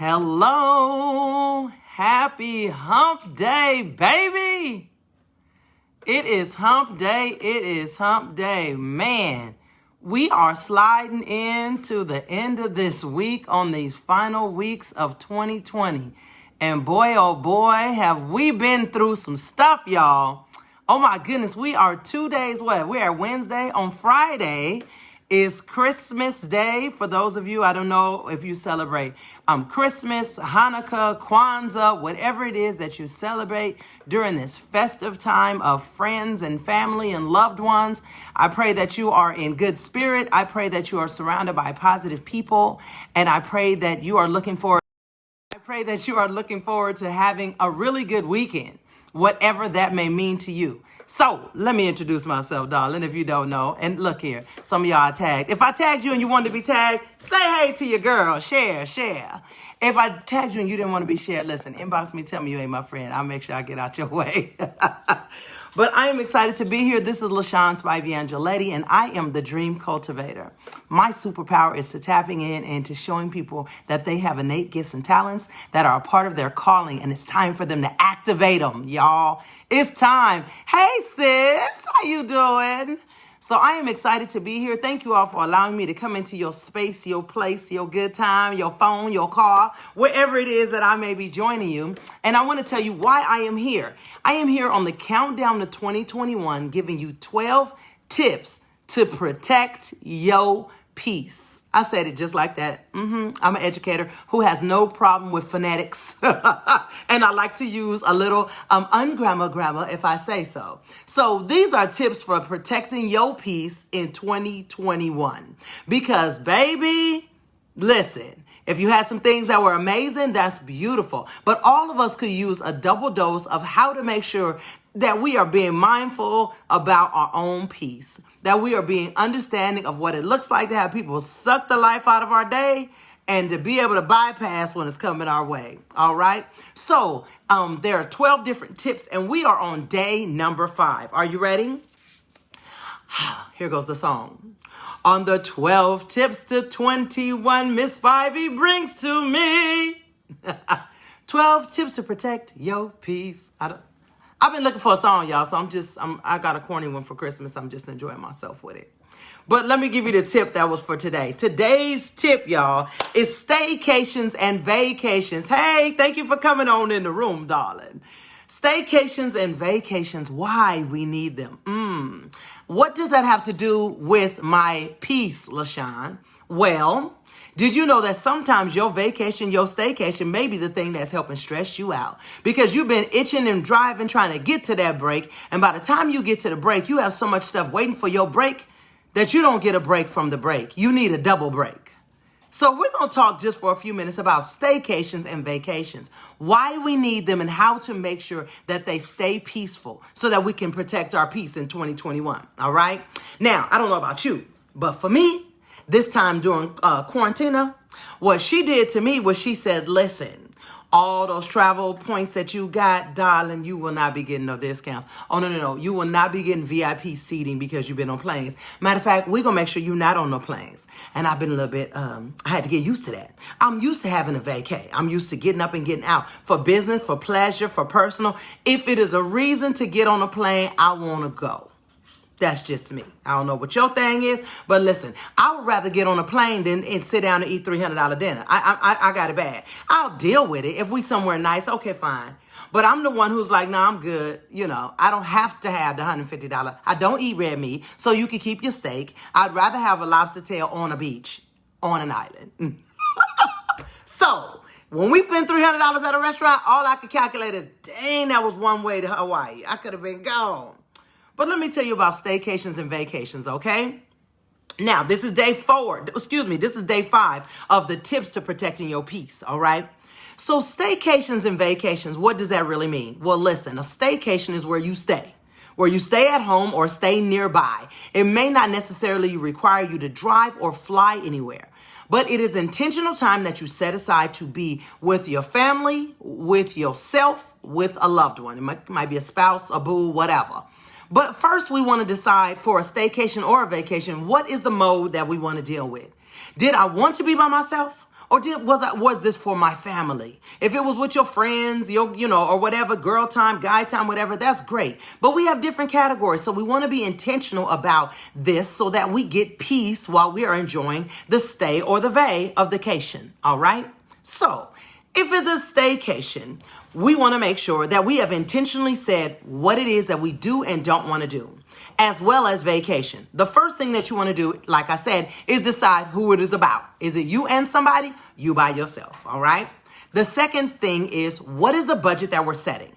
Hello, happy hump day, baby. It is hump day. It is hump day. Man, we are sliding into the end of this week on these final weeks of 2020. And boy, oh boy, have we been through some stuff, y'all. Oh my goodness, we are 2 days, we are Wednesday. On Friday is Christmas Day. For those of you, I don't know if you celebrate Christmas, Hanukkah, Kwanzaa, whatever it is that you celebrate during this festive time of friends and family and loved ones. I pray that you are in good spirit. I pray that you are surrounded by positive people. And I pray that you are looking forward to having a really good weekend, whatever that may mean to you. So let me introduce myself, darling, if you don't know. And look here, some of y'all are tagged. If I tagged you and you wanted to be tagged, say hey to your girl. Share. If I tagged you and you didn't want to be shared, listen, inbox me, tell me you ain't my friend. I'll make sure I get out your way. But I am excited to be here. This is LaShawn Spivey Angeletti, and I am the Dream Cultivator. My superpower is to tapping in and to showing people that they have innate gifts and talents that are a part of their calling, and it's time for them to activate them, y'all. It's time. Hey, sis, how you doing? So I am excited to be here. Thank you all for allowing me to come into your space, your place, your good time, your phone, your car, wherever it is that I may be joining you. And I want to tell you why I am here. I am here on the countdown to 2021, giving you 12 tips to protect your peace. I said it just like that. I'm an educator who has no problem with phonetics. And I like to use a little grammar if I say so. So these are tips for protecting your peace in 2021. Because, baby, listen, if you had some things that were amazing, that's beautiful. But all of us could use a double dose of how to make sure that we are being mindful about our own peace, that we are being understanding of what it looks like to have people suck the life out of our day and to be able to bypass when it's coming our way. All right. So there are 12 different tips and we are on day number 5. Are you ready? Here goes the song. On the 12 tips to 21, Miss Spivey brings to me 12 tips to protect your peace. I've been looking for a song, y'all, so I got a corny one for Christmas. I'm just enjoying myself with it. But let me give you the tip that was for today. Today's tip, y'all, is staycations and vacations. Hey, thank you for coming on in the room, darling. Staycations and vacations, why we need them. What does that have to do with my peace, LaShawn? Well, did you know that sometimes your vacation, your staycation may be the thing that's helping stress you out? Because you've been itching and driving, trying to get to that break. And by the time you get to the break, you have so much stuff waiting for your break that you don't get a break from the break. You need a double break. So we're going to talk just for a few minutes about staycations and vacations, why we need them and how to make sure that they stay peaceful so that we can protect our peace in 2021. All right. Now, I don't know about you, but for me, this time during quarantine, what she did to me was she said, listen, all those travel points that you got, darling, you will not be getting no discounts. Oh, no. You will not be getting VIP seating because you've been on planes. Matter of fact, we're going to make sure you're not on no planes. And I've been a little bit, I had to get used to that. I'm used to having a vacay. I'm used to getting up and getting out for business, for pleasure, for personal. If it is a reason to get on a plane, I want to go. That's just me. I don't know what your thing is, but listen, I would rather get on a plane than sit down and eat $300 dinner. I got it bad. I'll deal with it if we somewhere nice. Okay, fine. But I'm the one who's like, nah, I'm good. You know, I don't have to have the $150. I don't eat red meat, so you can keep your steak. I'd rather have a lobster tail on a beach, on an island. So when we spend $300 at a restaurant, all I could calculate is, dang, that was one way to Hawaii. I could have been gone. But let me tell you about staycations and vacations, okay? Now, this is day 5 of the tips to protecting your peace, all right? So staycations and vacations, what does that really mean? Well, listen, a staycation is where you stay at home or stay nearby. It may not necessarily require you to drive or fly anywhere, but it is intentional time that you set aside to be with your family, with yourself, with a loved one. It might be a spouse, a boo, whatever. But first, we want to decide for a staycation or a vacation, what is the mode that we want to deal with? Did I want to be by myself? Or was this for my family? If it was with your friends, or whatever, girl time, guy time, whatever, that's great. But we have different categories. So we want to be intentional about this so that we get peace while we are enjoying the stay or the vay of the vacation. All right. So if it's a staycation, we want to make sure that we have intentionally said what it is that we do and don't want to do, as well as vacation. The first thing that you want to do, like I said, is decide who it is about. Is it you and somebody? You by yourself, all right? The second thing is, what is the budget that we're setting?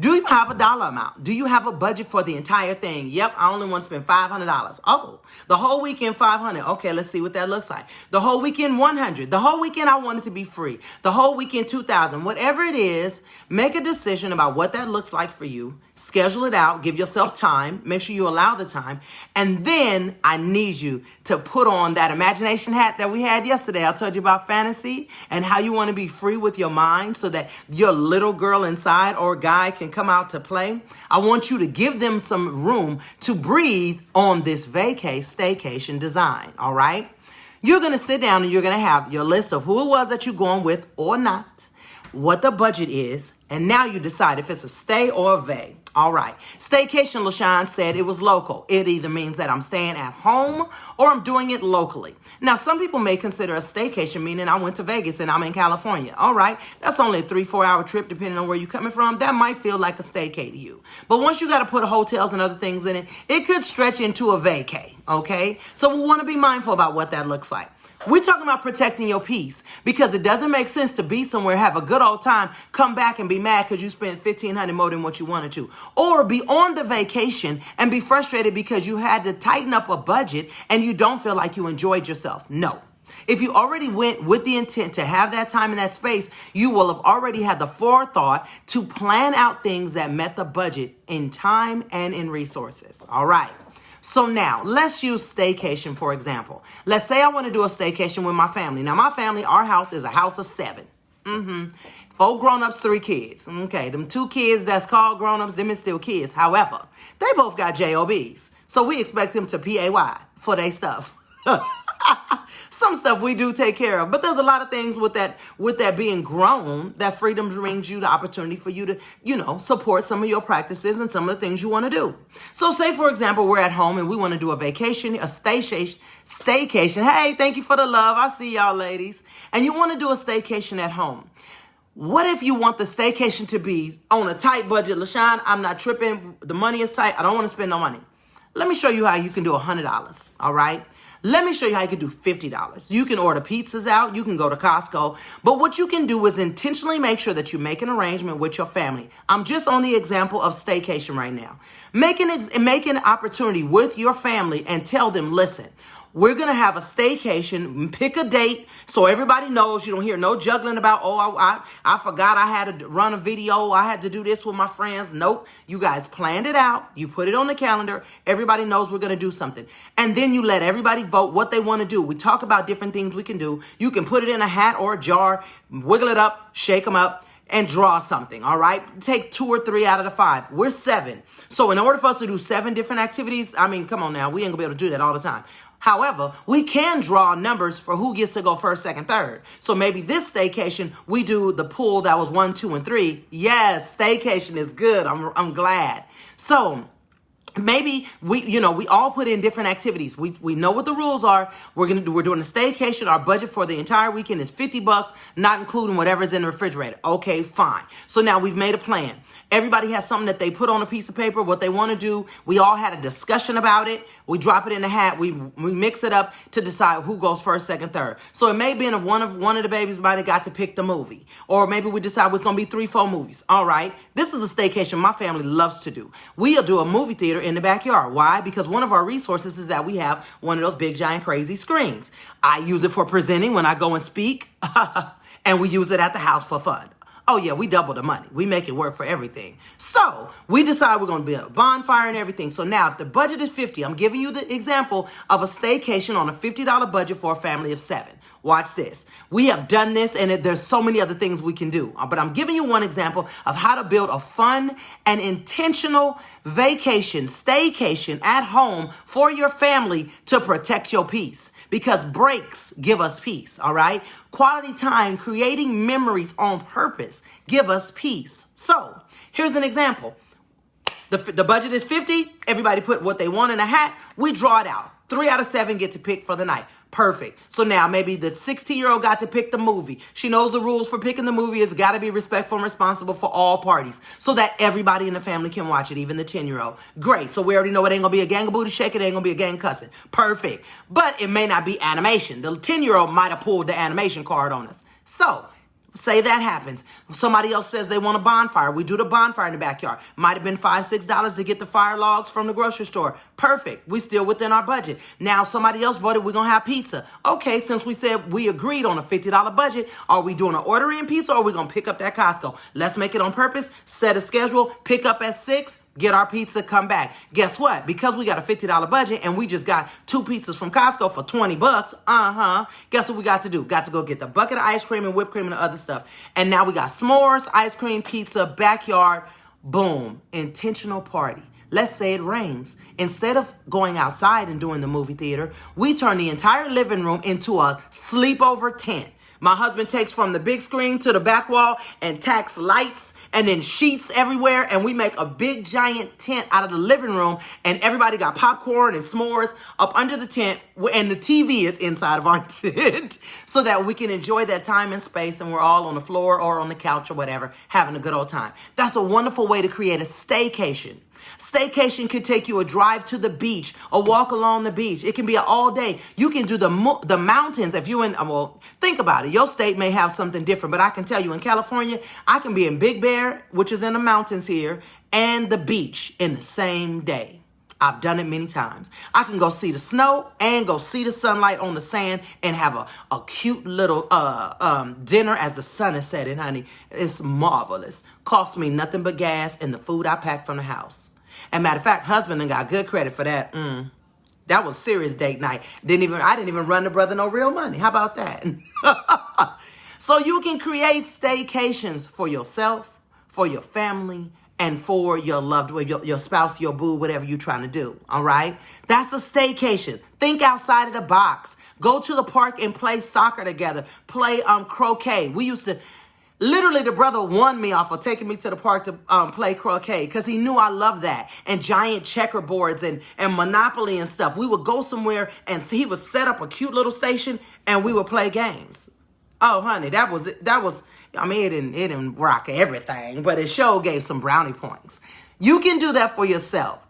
Do you have a dollar amount? Do you have a budget for the entire thing? Yep, I only want to spend $500. Oh, the whole weekend, $500. Okay, let's see what that looks like. The whole weekend, $100. The whole weekend, I want it to be free. The whole weekend, $2,000. Whatever it is, make a decision about what that looks like for you. Schedule it out. Give yourself time. Make sure you allow the time. And then I need you to put on that imagination hat that we had yesterday. I told you about fantasy and how you want to be free with your mind so that your little girl inside or guy can come out to play. I want you to give them some room to breathe on this staycation design. All right. You're going to sit down and you're going to have your list of who it was that you're going with or not, what the budget is, and now you decide if it's a stay or a vay. All right. Staycation, LaShawn said it was local. It either means that I'm staying at home or I'm doing it locally. Now, some people may consider a staycation meaning I went to Vegas and I'm in California. All right. That's only a 3-4 hour trip, depending on where you're coming from. That might feel like a staycay to you. But once you got to put hotels and other things in it, it could stretch into a vacay. Okay. So we want to be mindful about what that looks like. We're talking about protecting your peace because it doesn't make sense to be somewhere, have a good old time, come back and be mad because you spent $1,500 more than what you wanted to, or be on the vacation and be frustrated because you had to tighten up a budget and you don't feel like you enjoyed yourself. No. If you already went with the intent to have that time in that space, you will have already had the forethought to plan out things that met the budget in time and in resources. All right. So now let's use staycation, for example. Let's say I want to do a staycation with my family. Now, my family, our house is a house of 7. 4 grown-ups, 3 kids. Okay, them 2 kids that's called grown-ups, them is still kids. However, they both got JOBs. So we expect them to PAY for their stuff. Some stuff we do take care of, but there's a lot of things with that being grown, that freedom brings you the opportunity for you to, support some of your practices and some of the things you want to do. So say, for example, we're at home and we want to do a vacation, a staycation. Hey, thank you for the love. I see y'all ladies. And you want to do a staycation at home. What if you want the staycation to be on a tight budget? LaShawn, I'm not tripping. The money is tight. I don't want to spend no money. Let me show you how you can do $100. All right. Let me show you how you can do $50. You can order pizzas out. You can go to Costco. But what you can do is intentionally make sure that you make an arrangement with your family. I'm just on the example of staycation right now. Make an opportunity with your family and tell them, listen, we're going to have a staycation. Pick a date so everybody knows. You don't hear no juggling about, I forgot I had to run a video. I had to do this with my friends. Nope. You guys planned it out. You put it on the calendar. Everybody knows we're going to do something. And then you let everybody vote what they want to do. We talk about different things we can do. You can put it in a hat or a jar, wiggle it up, shake them up, and draw something, all right? Take 2 or 3 out of the 5. We're 7. So in order for us to do 7 different activities, come on now, we ain't gonna be able to do that all the time. However, we can draw numbers for who gets to go first, second, third. So maybe this staycation, we do the pool that was 1, 2, and 3. Yes, staycation is good. I'm glad. So maybe we all put in different activities. We know what the rules are. We're doing a staycation. Our budget for the entire weekend is $50, not including whatever's in the refrigerator. Okay, fine. So now we've made a plan. Everybody has something that they put on a piece of paper, what they want to do. We all had a discussion about it. We drop it in a hat. We mix it up to decide who goes first, second, third. So it may be if one of the babies might have got to pick the movie, or maybe we decide it's going to be 3, 4 movies. All right. This is a staycation my family loves to do. We'll do a movie theater in the backyard. Why? Because one of our resources is that we have one of those big, giant, crazy screens. I use it for presenting when I go and speak, and we use it at the house for fun. Oh yeah, we double the money. We make it work for everything. So we decide we're going to build a bonfire and everything. So now if the budget is 50, I'm giving you the example of a staycation on a $50 budget for a family of 7. Watch this. We have done this, and there's so many other things we can do. But I'm giving you one example of how to build a fun and intentional vacation, staycation at home for your family to protect your peace. Because breaks give us peace, all right? Quality time, creating memories on purpose, give us peace. So here's an example. The budget is 50. Everybody put what they want in a hat. We draw it out. 3 out of 7 get to pick for the night. Perfect. So now maybe the 16-year-old got to pick the movie. She knows the rules for picking the movie. It's got to be respectful and responsible for all parties so that everybody in the family can watch it, even the 10-year-old. Great. So we already know it ain't going to be a gang of booty shaking. It ain't going to be a gang cussing. Perfect. But it may not be animation. The 10-year-old might have pulled the animation card on us. So say that happens. Somebody else says they want a bonfire. We do the bonfire in the backyard. Might have been $5, $6 to get the fire logs from the grocery store. Perfect. We still within our budget. Now somebody else voted we're going to have pizza. Okay, since we said we agreed on a $50 budget, are we doing an order in pizza or are we going to pick up that Costco? Let's make it on purpose. Set a schedule. Pick up at 6. Get our pizza, come back. Guess what? Because we got a $50 budget and we just got 2 pizzas from Costco for $20, guess what we got to do? Got to go get the bucket of ice cream and whipped cream and the other stuff. And now we got s'mores, ice cream, pizza, backyard, boom, intentional party. Let's say it rains. Instead of going outside and doing the movie theater, we turn the entire living room into a sleepover tent. My husband takes from the big screen to the back wall and tacks lights and then sheets everywhere. And we make a big giant tent out of the living room. And everybody got popcorn and s'mores up under the tent. And the TV is inside of our tent so that we can enjoy that time and space. And we're all on the floor or on the couch or whatever, having a good old time. That's a wonderful way to create a staycation. Staycation could take you a drive to the beach, a walk along the beach. It can be an all day. You can do the mountains. If you well, think about it. Your state may have something different, but I can tell you in California, I can be in Big Bear, which is in the mountains here, and the beach in the same day. I've done it many times. I can go see the snow and go see the sunlight on the sand and have a cute little dinner as the sun is setting, honey. It's marvelous. Cost me nothing but gas and the food I packed from the house. And matter of fact, husband done got good credit for that. That was serious date night. I didn't even run the brother no real money. How about that? So you can create staycations for yourself, for your family, and for your loved one, your spouse, your boo, whatever you're trying to do, all right? That's a staycation. Think outside of the box. Go to the park and play soccer together. Play croquet. We used to, literally the brother won me off of taking me to the park to play croquet because he knew I loved that. And giant checkerboards and Monopoly and stuff. We would go somewhere and he would set up a cute little station and we would play games. Oh, honey, that was, I mean, it didn't rock everything, but it sure gave some brownie points. You can do that for yourself.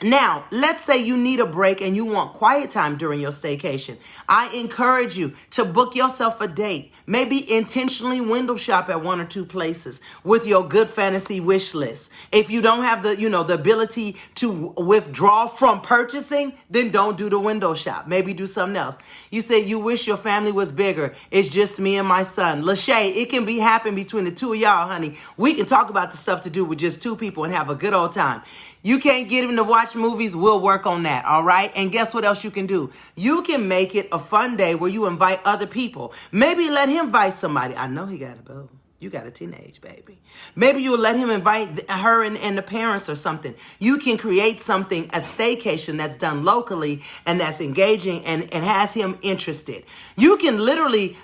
Now, let's say you need a break and you want quiet time during your staycation. I encourage you to book yourself a date. Maybe intentionally window shop at 1 or 2 places with your good fantasy wish list. If you don't have the ability to withdraw from purchasing, then don't do the window shop. Maybe do something else. You say you wish your family was bigger. It's just me and my son. Lachey, it can be happen between the 2 of y'all, honey. We can talk about the stuff to do with just 2 people and have a good old time. You can't get him to watch movies, we'll work on that, all right? And guess what else you can do? You can make it a fun day where you invite other people. Maybe let him invite somebody. I know he got a boo. You got a teenage baby. Maybe you'll let him invite her and the parents or something. You can create something, a staycation that's done locally and that's engaging and has him interested. You can literally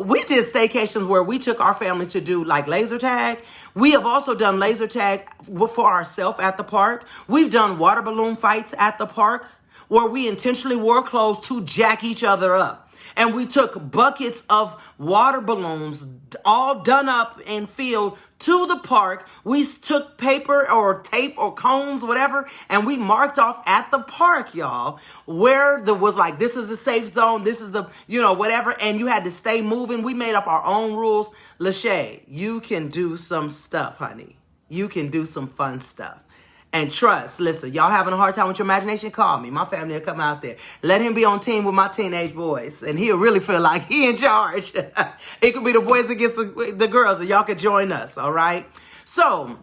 we did staycations where we took our family to do like laser tag. We have also done laser tag for ourselves at the park. We've done water balloon fights at the park where we intentionally wore clothes to jack each other up. And we took buckets of water balloons all done up and filled to the park. We took paper or tape or cones, whatever, and we marked off at the park, y'all, where there was like, this is a safe zone. This is the, whatever. And you had to stay moving. We made up our own rules. Lachey, you can do some stuff, honey. You can do some fun stuff. And trust, listen, y'all having a hard time with your imagination, call me. My family will come out there. Let him be on team with my teenage boys, and he'll really feel like he in charge. It could be the boys against the girls, and y'all could join us, all right? So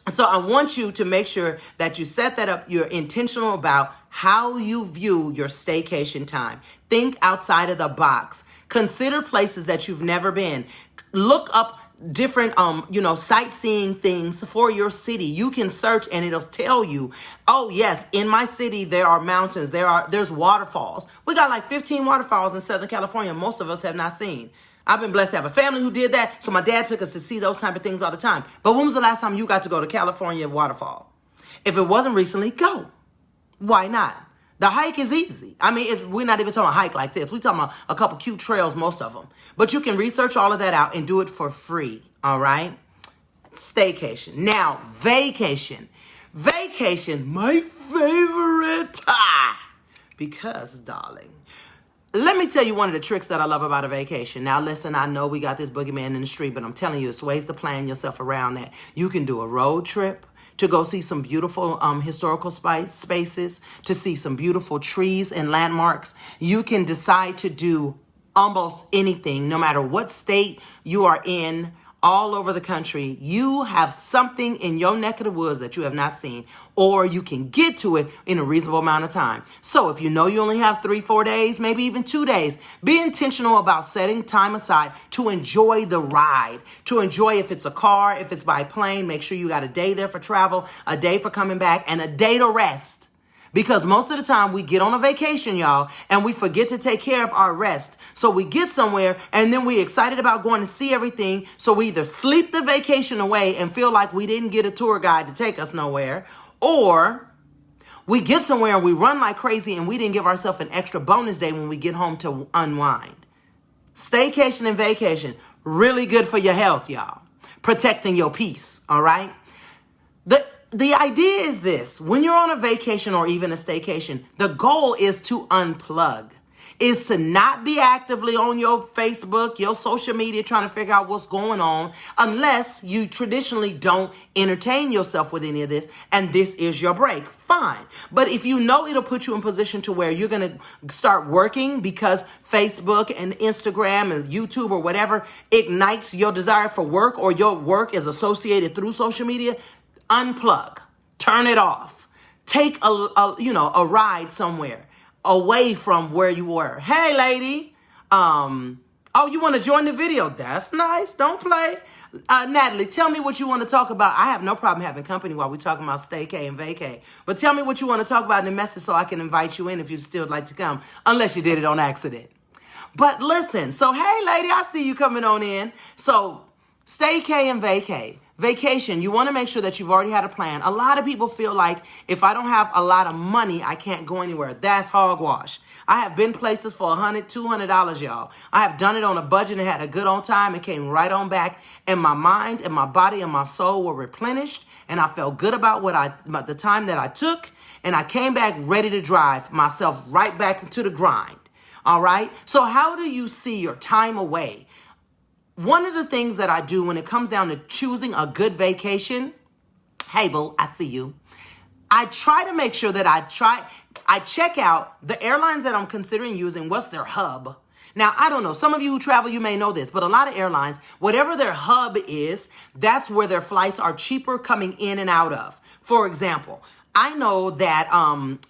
I want you to make sure that you set that up. You're intentional about how you view your staycation time. Think outside of the box. Consider places that you've never been. Look up different sightseeing things for your city. You can search and it'll tell you, oh yes, in my city there are mountains, there's waterfalls. We got like 15 waterfalls in Southern California most of us have not seen. I've been blessed to have a family who did that, so my dad took us to see those type of things all the time. But when was the last time you got to go to California waterfall? If it wasn't recently, go. Why not? The hike is easy. I mean, we're not even talking a hike like this. We're talking about a couple cute trails, most of them. But you can research all of that out and do it for free, all right? Staycation. Now, vacation. Vacation, my favorite. Because, darling, let me tell you one of the tricks that I love about a vacation. Now, listen, I know we got this boogeyman in the street, but I'm telling you, it's ways to plan yourself around that. You can do a road trip to go see some beautiful historical spaces, to see some beautiful trees and landmarks. You can decide to do almost anything, no matter what state you are in, all over the country. You have something in your neck of the woods that you have not seen, or you can get to it in a reasonable amount of time. So if you know you only have 3-4 days, maybe even 2 days, be intentional about setting time aside to enjoy the ride, to enjoy if it's a car, if it's by plane, make sure you got a day there for travel, a day for coming back, and a day to rest. Because most of the time we get on a vacation, y'all, and we forget to take care of our rest. So we get somewhere and then we're excited about going to see everything. So we either sleep the vacation away and feel like we didn't get a tour guide to take us nowhere, or we get somewhere and we run like crazy and we didn't give ourselves an extra bonus day when we get home to unwind. Staycation and vacation, really good for your health, y'all. Protecting your peace, all right? The idea is this: when you're on a vacation or even a staycation, the goal is to unplug, is to not be actively on your Facebook, your social media, trying to figure out what's going on, unless you traditionally don't entertain yourself with any of this, and this is your break. Fine. But if you know it'll put you in position to where you're going to start working because Facebook and Instagram and YouTube or whatever ignites your desire for work, or your work is associated through social media, unplug, turn it off, take a ride somewhere away from where you were. Hey, lady, you want to join the video? That's nice. Don't play. Natalie, tell me what you want to talk about. I have no problem having company while we're talking about staycay and vacay. But tell me what you want to talk about in the message so I can invite you in if you'd still like to come, unless you did it on accident. But listen, so hey, lady, I see you coming on in. So staycay and vacay. Vacation, you want to make sure that you've already had a plan. A lot of people feel like if I don't have a lot of money, I can't go anywhere. That's hogwash. I have been places for $100, $200, y'all. I have done it on a budget and had a good on time and came right on back. And my mind and my body and my soul were replenished. And I felt good about about the time that I took. And I came back ready to drive myself right back into the grind. All right. So how do you see your time away? One of the things that I do when it comes down to choosing a good vacation, hey, boo, I see you. I try to make sure that I check out the airlines that I'm considering using, what's their hub. Now, I don't know. Some of you who travel, you may know this, but a lot of airlines, whatever their hub is, that's where their flights are cheaper coming in and out of. For example, I know that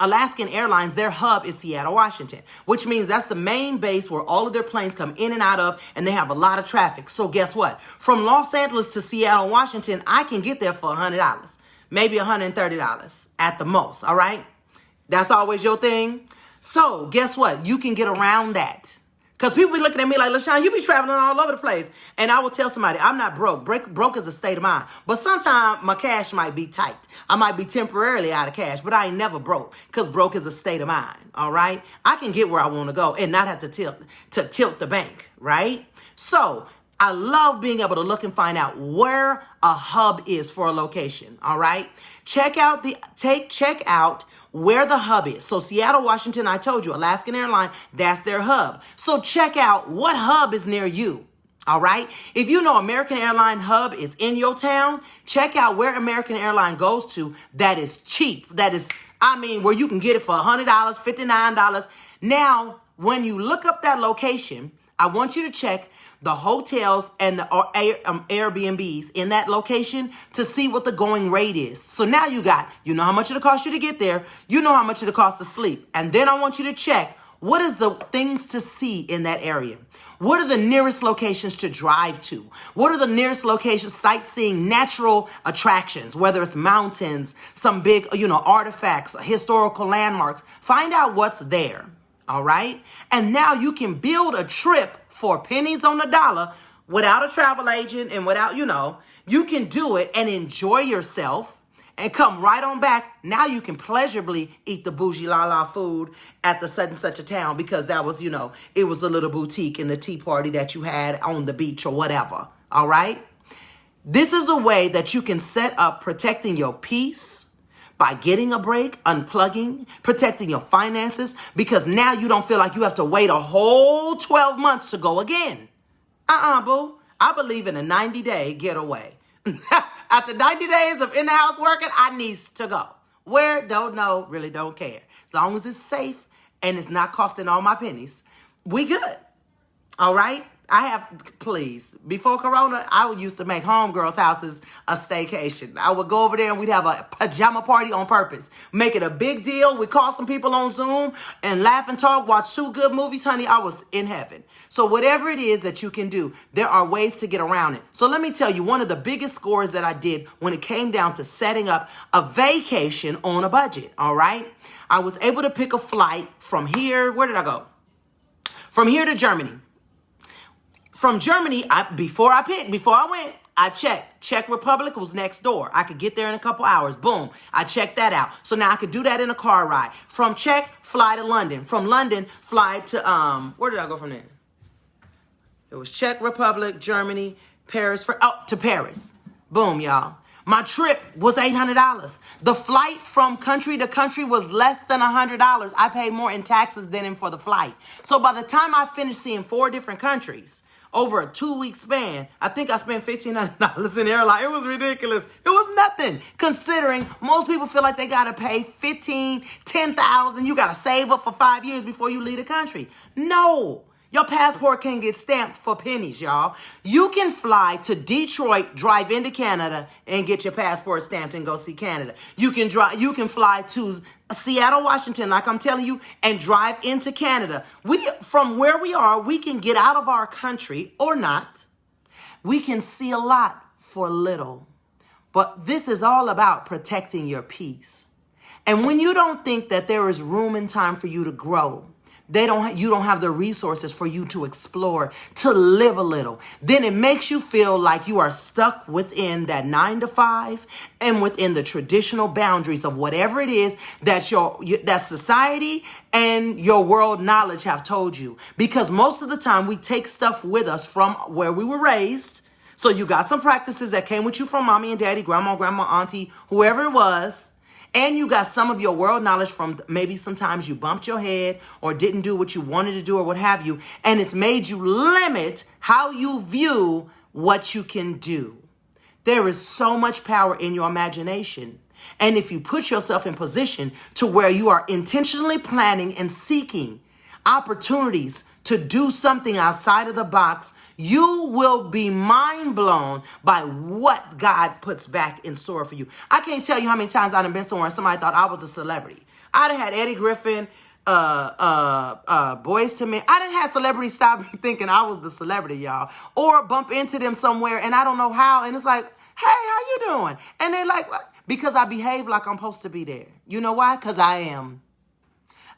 Alaskan Airlines, their hub is Seattle, Washington, which means that's the main base where all of their planes come in and out of, and they have a lot of traffic. So guess what? From Los Angeles to Seattle, Washington, I can get there for $100, maybe $130 at the most, all right? That's always your thing. So guess what? You can get around that. Because people be looking at me like, LaShawn, you be traveling all over the place. And I will tell somebody, I'm not broke. Broke is a state of mind. But sometimes my cash might be tight. I might be temporarily out of cash, but I ain't never broke, because broke is a state of mind, all right? I can get where I want to go and not have to tilt the bank, right? So I love being able to look and find out where a hub is for a location, all right? Check out where the hub is. So Seattle, Washington, I told you, Alaskan Airlines, that's their hub. So check out what hub is near you. All right. If you know American Airline hub is in your town, check out where American Airline goes to that is cheap. That is, where you can get it for $100, $59. Now, when you look up that location, I want you to check the hotels and the Airbnbs in that location to see what the going rate is. So now you know how much it'll cost you to get there. You know how much it'll cost to sleep. And then I want you to check what is the things to see in that area. What are the nearest locations to drive to? What are the nearest locations, sightseeing, natural attractions, whether it's mountains, some big, artifacts, historical landmarks. Find out what's there, all right? And now you can build a trip for pennies on the dollar without a travel agent and without, you can do it and enjoy yourself and come right on back. Now you can pleasurably eat the bougie la food at the such and such a town because that was, it was the little boutique and the tea party that you had on the beach or whatever. All right. This is a way that you can set up protecting your peace by getting a break, unplugging, protecting your finances, because now you don't feel like you have to wait a whole 12 months to go again. Boo. I believe in a 90-day getaway. After 90 days of in the house working, I needs to go. Where? Don't know. Really don't care. As long as it's safe and it's not costing all my pennies, we good. All right? Please, before Corona, I used to make homegirls' houses a staycation. I would go over there and we'd have a pajama party on purpose. Make it a big deal. We'd call some people on Zoom and laugh and talk, watch 2 good movies. Honey, I was in heaven. So whatever it is that you can do, there are ways to get around it. So let me tell you, one of the biggest scores that I did when it came down to setting up a vacation on a budget, all right? I was able to pick a flight from here. Where did I go? From here to Germany. From Germany, before I went, I checked. Czech Republic was next door. I could get there in a couple hours. Boom. I checked that out. So now I could do that in a car ride. From Czech, fly to London. From London, fly to, where did I go from there? It was Czech Republic, Germany, Paris, to Paris. Boom, y'all. My trip was $800. The flight from country to country was less than $100. I paid more in taxes than in for the flight. So by the time I finished seeing 4 different countries, over a 2-week span, I think I spent $1,500 in airline. It was ridiculous. It was nothing, considering most people feel like they got to pay $15,000, $10,000. You got to save up for 5 years before you leave the country. No. Your passport can get stamped for pennies, y'all. You can fly to Detroit, drive into Canada, and get your passport stamped and go see Canada. You can fly to Seattle, Washington, like I'm telling you, and drive into Canada. From where we are, we can get out of our country or not. We can see a lot for little. But this is all about protecting your peace. And when you don't think that there is room and time for you to grow, you don't have the resources for you to explore, to live a little, then it makes you feel like you are stuck within that 9 to 5 and within the traditional boundaries of whatever it is that that society and your world knowledge have told you. Because most of the time we take stuff with us from where we were raised. So you got some practices that came with you from mommy and daddy, grandma, auntie, whoever it was. And you got some of your world knowledge from maybe sometimes you bumped your head or didn't do what you wanted to do or what have you. And it's made you limit how you view what you can do. There is so much power in your imagination. And if you put yourself in position to where you are intentionally planning and seeking opportunities to do something outside of the box, you will be mind blown by what God puts back in store for you. I can't tell you how many times I've been somewhere and somebody thought I was a celebrity. I'd have had Eddie Griffin, Boys to Men. I done had celebrities stop me thinking I was the celebrity, y'all. Or bump into them somewhere and I don't know how. And it's like, hey, how you doing? And they're like, what? Because I behave like I'm supposed to be there. You know why? Because I am.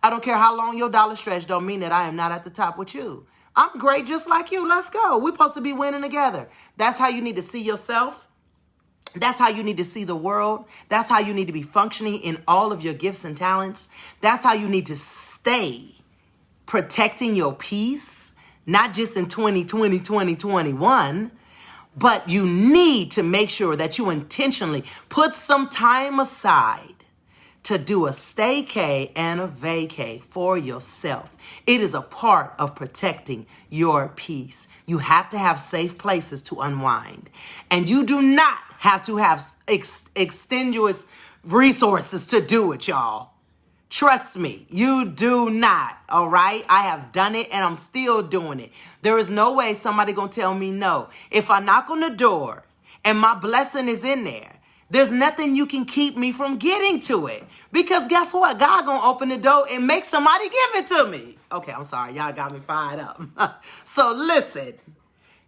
I don't care how long your dollar stretch don't mean that I am not at the top with you. I'm great just like you. Let's go. We're supposed to be winning together. That's how you need to see yourself. That's how you need to see the world. That's how you need to be functioning in all of your gifts and talents. That's how you need to stay protecting your peace, not just in 2020, 2021, but you need to make sure that you intentionally put some time aside to do a staycay and a vacay for yourself. It is a part of protecting your peace. You have to have safe places to unwind. And you do not have to have extenuous resources to do it, y'all. Trust me, you do not, all right? I have done it and I'm still doing it. There is no way somebody gonna tell me no. If I knock on the door and my blessing is in there, there's nothing you can keep me from getting to it. Because guess what? God gonna open the door and make somebody give it to me. Okay, I'm sorry. Y'all got me fired up. So listen,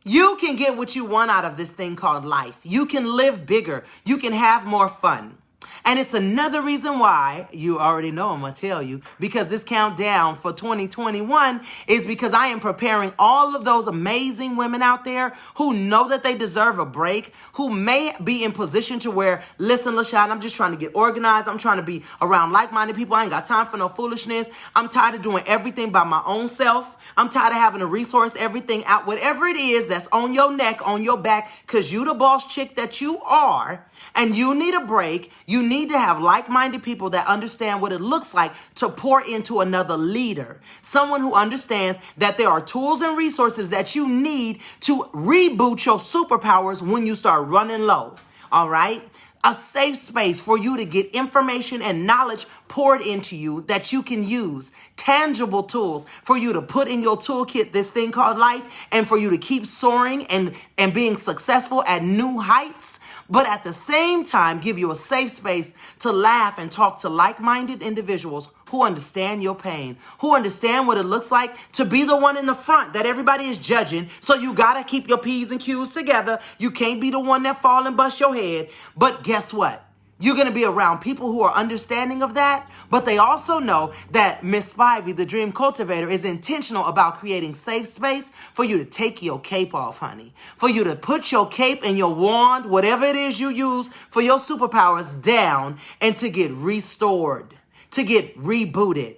you can get what you want out of this thing called life. You can live bigger. You can have more fun. And it's another reason why, you already know I'm going to tell you, because this countdown for 2021 is because I am preparing all of those amazing women out there who know that they deserve a break, who may be in position to where, listen, LaShawn, I'm just trying to get organized. I'm trying to be around like-minded people. I ain't got time for no foolishness. I'm tired of doing everything by my own self. I'm tired of having to resource everything out, whatever it is that's on your neck, on your back, because you the boss chick that you are, and you need a break. You need to have like-minded people that understand what it looks like to pour into another leader. Someone who understands that there are tools and resources that you need to reboot your superpowers when you start running low. All right? A safe space for you to get information and knowledge poured into you that you can use. Tangible tools for you to put in your toolkit, this thing called life, and for you to keep soaring and being successful at new heights. But at the same time, give you a safe space to laugh and talk to like-minded individuals who understand your pain, who understand what it looks like to be the one in the front that everybody is judging. So you got to keep your P's and Q's together. You can't be the one that fall and bust your head. But guess what? You're going to be around people who are understanding of that, but they also know that Miss Spivey, the Dream Cultivator, is intentional about creating safe space for you to take your cape off, honey. For you to put your cape and your wand, whatever it is you use for your superpowers, down and to get restored, to get rebooted.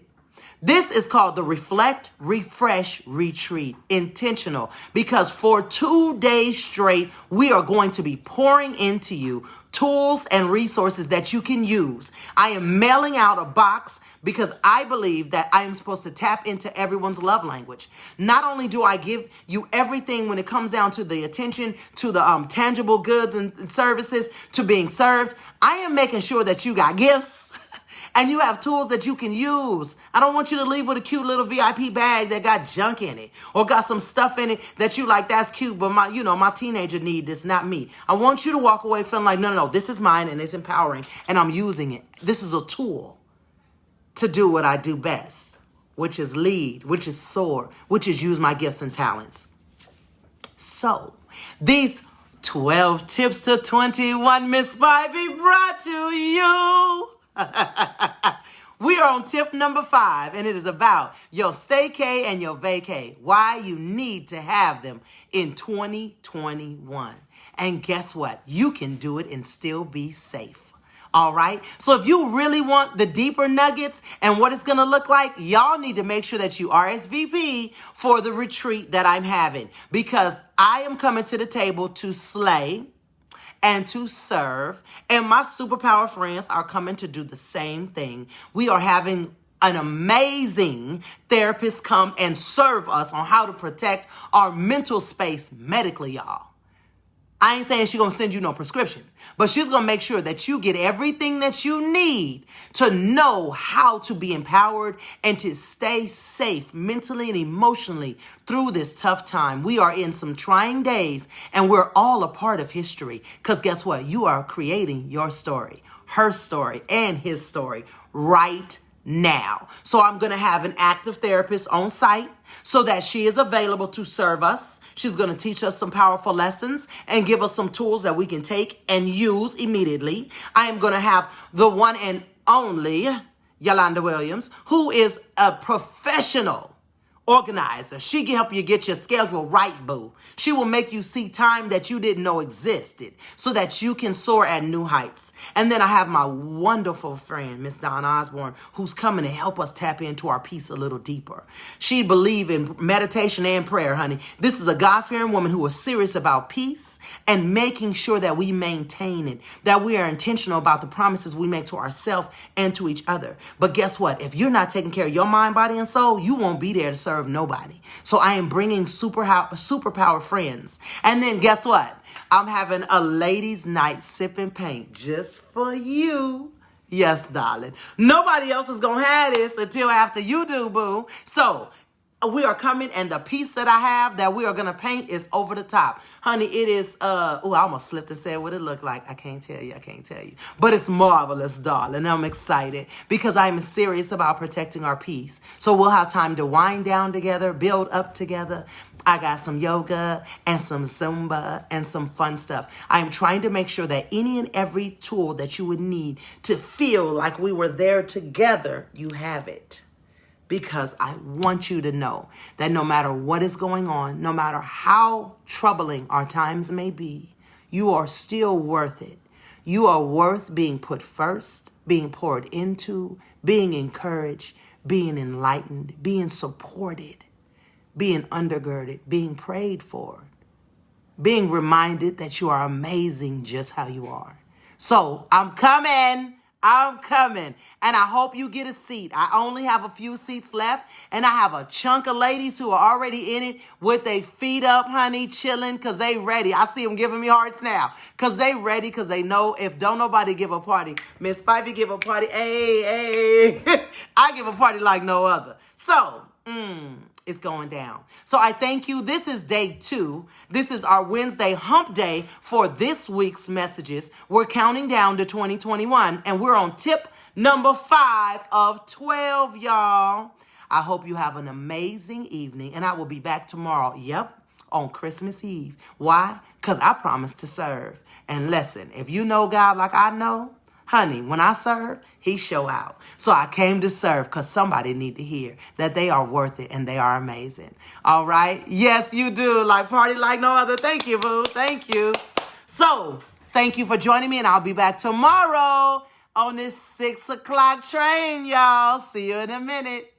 This is called the Reflect, Refresh, Retreat. Intentional. Because for 2 days straight, we are going to be pouring into you tools and resources that you can use. I am mailing out a box because I believe that I am supposed to tap into everyone's love language. Not only do I give you everything when it comes down to the attention, to the tangible goods and services, to being served, I am making sure that you got gifts. And you have tools that you can use. I don't want you to leave with a cute little VIP bag that got junk in it or got some stuff in it that you like, that's cute, but my teenager need this, not me. I want you to walk away feeling like, no, this is mine and it's empowering and I'm using it. This is a tool to do what I do best, which is lead, which is soar, which is use my gifts and talents. So these 12 tips to 21 Miss Spivey brought to you. We are on tip number 5, and it is about your staycay and your vacay. Why you need to have them in 2021. And guess what? You can do it and still be safe. All right. So if you really want the deeper nuggets and what it's going to look like, y'all need to make sure that you RSVP for the retreat that I'm having, because I am coming to the table to slay and to serve. And my superpower friends are coming to do the same thing. We are having an amazing therapist come and serve us on how to protect our mental space medically, y'all. I ain't saying she's going to send you no prescription, but she's going to make sure that you get everything that you need to know how to be empowered and to stay safe mentally and emotionally through this tough time. We are in some trying days and we're all a part of history, because guess what? You are creating your story, her story, and his story right now. So I'm going to have an active therapist on site so that she is available to serve us. She's going to teach us some powerful lessons and give us some tools that we can take and use immediately. I am going to have the one and only Yolanda Williams, who is a professional organizer. She can help you get your schedule right, boo. She will make you see time that you didn't know existed so that you can soar at new heights. And then I have my wonderful friend, Miss Dawn Osborne, who's coming to help us tap into our peace a little deeper. She believes in meditation and prayer, honey. This is a God-fearing woman who is serious about peace and making sure that we maintain it, that we are intentional about the promises we make to ourselves and to each other. But guess what? If you're not taking care of your mind, body, and soul, you won't be there to serve nobody. So I am bringing superpower friends. And then guess what? I'm having a ladies' night sipping paint just for you. Yes, darling. Nobody else is going to have this until after you do, boo. So we are coming, and the piece that I have that we are going to paint is over the top. Honey, it is, I almost slipped and said what it looked like. I can't tell you. But it's marvelous, darling. I'm excited because I'm serious about protecting our peace. So we'll have time to wind down together, build up together. I got some yoga and some Zumba and some fun stuff. I'm trying to make sure that any and every tool that you would need to feel like we were there together, you have it. Because I want you to know that no matter what is going on, no matter how troubling our times may be, you are still worth it. You are worth being put first, being poured into, being encouraged, being enlightened, being supported, being undergirded, being prayed for, being reminded that you are amazing just how you are. So I'm coming. And I hope you get a seat. I only have a few seats left, and I have a chunk of ladies who are already in it with their feet up, honey, chilling, because they ready. I see them giving me hearts now because they ready, because they know if don't nobody give a party, Miss Pipey give a party, hey, I give a party like no other. So, it's going down. So I thank you. This is day 2. This is our Wednesday hump day for this week's messages. We're counting down to 2021, and we're on tip number 5 of 12, y'all. I hope you have an amazing evening, and I will be back tomorrow. Yep, on Christmas Eve. Why? Because I promised to serve. And listen, if you know God like I know, honey, when I serve, he show out. So I came to serve because somebody need to hear that they are worth it and they are amazing. All right? Yes, you do. Like party like no other. Thank you, boo. Thank you. So thank you for joining me, and I'll be back tomorrow on this 6 o'clock train, y'all. See you in a minute.